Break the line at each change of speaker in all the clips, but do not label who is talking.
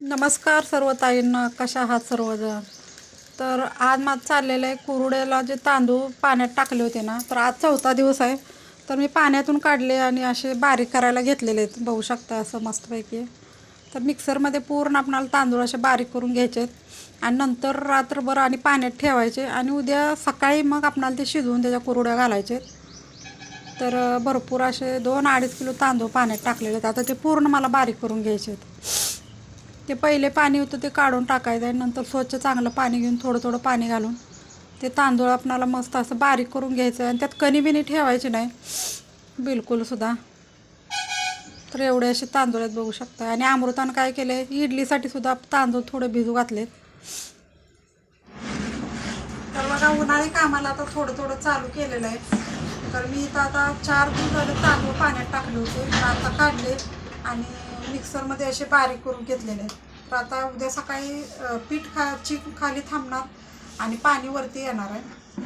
नमस्कार सर्व ताईंना, कशा आहात सर्वजण. तर आज माझं चाललेलं आहे कुरुड्याला जे तांदूळ पाण्यात टाकले होते ना, तर आज 4था दिवस आहे. तर मी पाण्यातून काढले आणि असे बारीक करायला घेतलेले आहेत, बघू शकता असं मस्तपैकी. तर मिक्सरमध्ये पूर्ण आपल्याला तांदूळ असे बारीक करून घ्यायचे आहेत आणि नंतर रात्रभर आणि पाण्यात ठेवायचे आणि उद्या सकाळी मग आपल्याला ते शिजवून त्याच्या कुरुड्या घालायचे आहेत. तर भरपूर असे 2-2.5 किलो तांदूळ पाण्यात टाकलेले आहेत. आता ते पूर्ण मला बारीक करून घ्यायचे आहेत. ते पहिले पाणी होतं ते काढून टाकायचं आहे. नंतर स्वच्छ चांगलं पाणी घेऊन थोडं थोडं पाणी घालून ते तांदूळ आपणाला मस्त असं बारीक करून घ्यायचं आहे आणि त्यात कणी बिनी ठेवायची नाही बिलकुलसुद्धा. तर एवढे असे तांदूळ आहेत, बघू शकता. आणि अमृतानं काय केलं आहे, इडलीसाठी सुद्धा तांदूळ थोडे भिजू घातलेत. तर बघा, उन्हाळी कामाला आता थोडं थोडं चालू केलेलं आहे. तर मी इथं आता 4 दिवस झाले तांदूळ पाण्यात टाकले होते, तर आता काढले आणि मिक्सरमध्ये असे बारीक करून घेतलेले आहेत. तर आता उद्या सकाळी पीठ खाली थांबणार आणि पाणी वरती येणार आहे.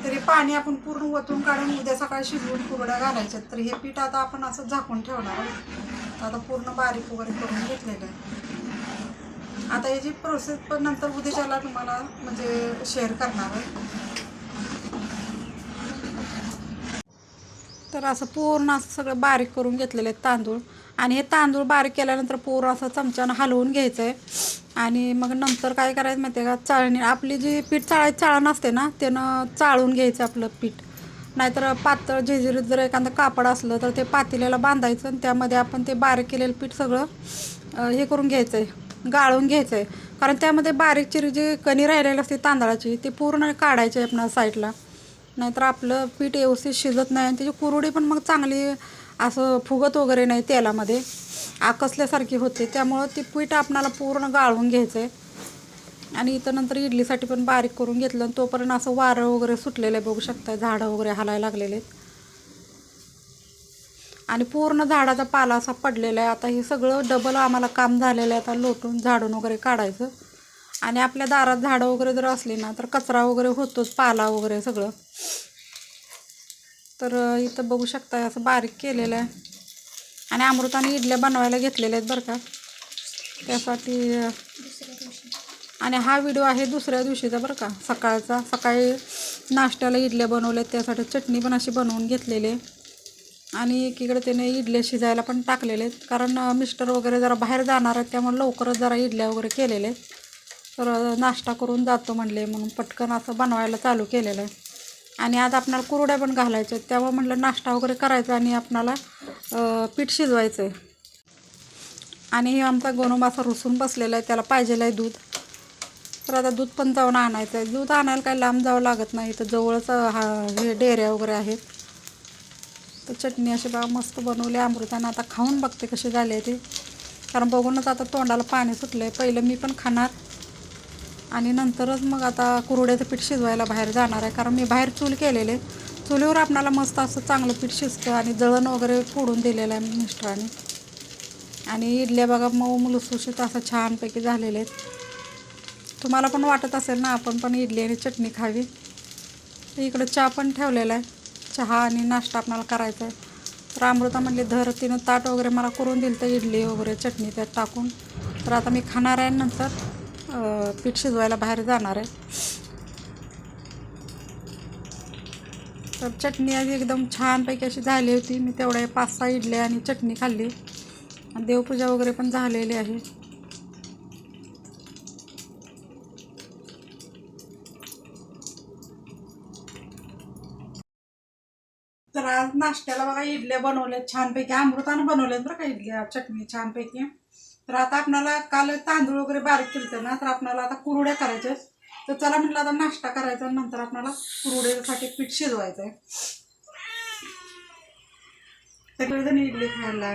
तर हे पाणी आपण पूर्ण वतून काढून उद्या सकाळी शिजवून कुरड्या घालायच्या. तर हे पीठ आता आपण असं झाकून ठेवणार आहे. आता पूर्ण बारीक वगैरे करून घेतलेलं आहे. आता याची प्रोसेस पण नंतर उद्याच्याला तुम्हाला म्हणजे शेअर करणार आहे. तर असं पूर्ण असं सगळं बारीक करून घेतलेले आहेत तांदूळ. आणि हे तांदूळ बारीक केल्यानंतर पूर्ण असं चमच्यानं हलवून घ्यायचं आहे. आणि मग नंतर काय करायचं माहिती आहे का, चाळणी, आपली जी पीठ चाळायची चाळण असते ना, त्यानं चाळून घ्यायचं आपलं पीठ. नाहीतर पातळ झिरझिरीत जर एखादं कापड असलं तर ते पातेल्याला बांधायचं आणि त्यामध्ये आपण ते बारीक केलेलं पीठ सगळं हे करून घ्यायचं आहे, गाळून घ्यायचं आहे. कारण त्यामध्ये बारीक चिरी जी कणी राहिलेली असते तांदळाची ती पूर्ण काढायची आहे आपल्या साईडला. नाहीतर आपलं पीठ व्यवस्थित शिजत नाही आणि त्याची कुरुडी पण मग चांगली असं फुगत वगैरे नाही, तेलामध्ये आकसल्यासारखी होते. त्यामुळं ती पीठ आपणाला पूर्ण गाळून घ्यायचं आहे. आणि इथं नंतर इडलीसाठी पण बारीक करून घेतलं आणि तोपर्यंत असं वारं वगैरे सुटलेलं आहे, बघू शकता. झाडं वगैरे हलायला लागलेले आहेत आणि पूर्ण झाडाचा पाला असा पडलेला आहे. आता हे सगळं डबल आम्हाला काम झालेलं आहे. आता लोटून झाडून वगैरे काढायचं. आणि आपल्या दारात झाडं वगैरे जर असली ना तर कचरा वगैरे होतोच, पाला वगैरे सगळं. तर इथं बघू शकता असं बारीक केलेलं आहे. आणि अमृताने इडल्या बनवायला घेतलेल्या आहेत बरं का, त्यासाठी. आणि हा व्हिडिओ आहे दुसऱ्या दिवशीचा बरं का, सकाळचा. सकाळी नाश्त्याला इडल्या बनवल्यात, त्यासाठी चटणी पण अशी बनवून घेतलेली आहे. आणि एकीकडे त्याने इडल्या शिजायला पण टाकलेले आहेत, कारण मिस्टर वगैरे जरा बाहेर जाणार आहेत, त्यामुळे लवकरच जरा इडल्या वगैरे केलेले आहेत. तर नाश्ता करून जातो म्हणले, म्हणून पटकन असं बनवायला चालू केलेलं आहे. आणि आज आपणाला कुरड्या पण घालायच्या आहेत, त्यामुळे म्हटलं नाश्ता वगैरे करायचा आणि आपणाला पीठ शिजवायचं आहे. आणि हे आमचा गोनोम असा रुसून बसलेला आहे, त्याला पाहिजेलं आहे दूध. तर आता दूध पण जाऊन आणायचं आहे. दूध आणायला काही लांब जावं लागत नाही, तर जवळच हे डेऱ्या वगैरे आहेत. तर चटणी अशी बघा मस्त बनवली अमृतानं. आता खाऊन बघते कशी झाली आहे ते, कारण बघूनच आता तोंडाला पाणी सुटलं आहे. पहिलं मी पण खाणार आणि नंतरच मग आता कुरड्याचं पीठ शिजवायला बाहेर जाणार आहे, कारण मी बाहेर चूल केलेले. चुलीवर आपणाला मस्त असं चांगलं पीठ शिजतं आणि जळण वगैरे फोडून दिलेलं आहे मिस्टरांनी. आणि इडल्या बघा मऊ लुसलुशीत असं छानपैकी झालेले आहेत. तुम्हाला पण वाटत असेल ना आपण पण इडली आणि चटणी खावी. इकडं चहा पण ठेवलेला आहे, चहा आणि नाश्ता आपल्याला करायचा आहे. तर अमृता म्हणले धर, तिनं ताट वगैरे मला करून दिलं तर इडली वगैरे चटणी त्यात टाकून. तर आता मी खाणार आहे, नंतर पीठ शिजवायला बाहेर जाणार आहे. तर चटणी आधी एकदम छानपैकी अशी झाली होती. मी तेवढ्या 5-6 इडल्या आणि चटणी खाल्ली आणि देवपूजा वगैरे पण झालेली आहे. तर आज नाश्त्याला बघा इडल्या बनवल्यात छानपैकी, अमृतानं बनवल्यात बरं का इडल्या चटणी छानपैकी. तर आता आपल्याला काल तांदूळ वगैरे बारीक केलं ना, तर आपल्याला आता कुरड्या करायच्या. तर चला म्हटलं आता नाश्ता करायचा, नंतर आपल्याला कुरड्यासाठी पीठ शिजवायचं आहे. सगळेजण इडली खायला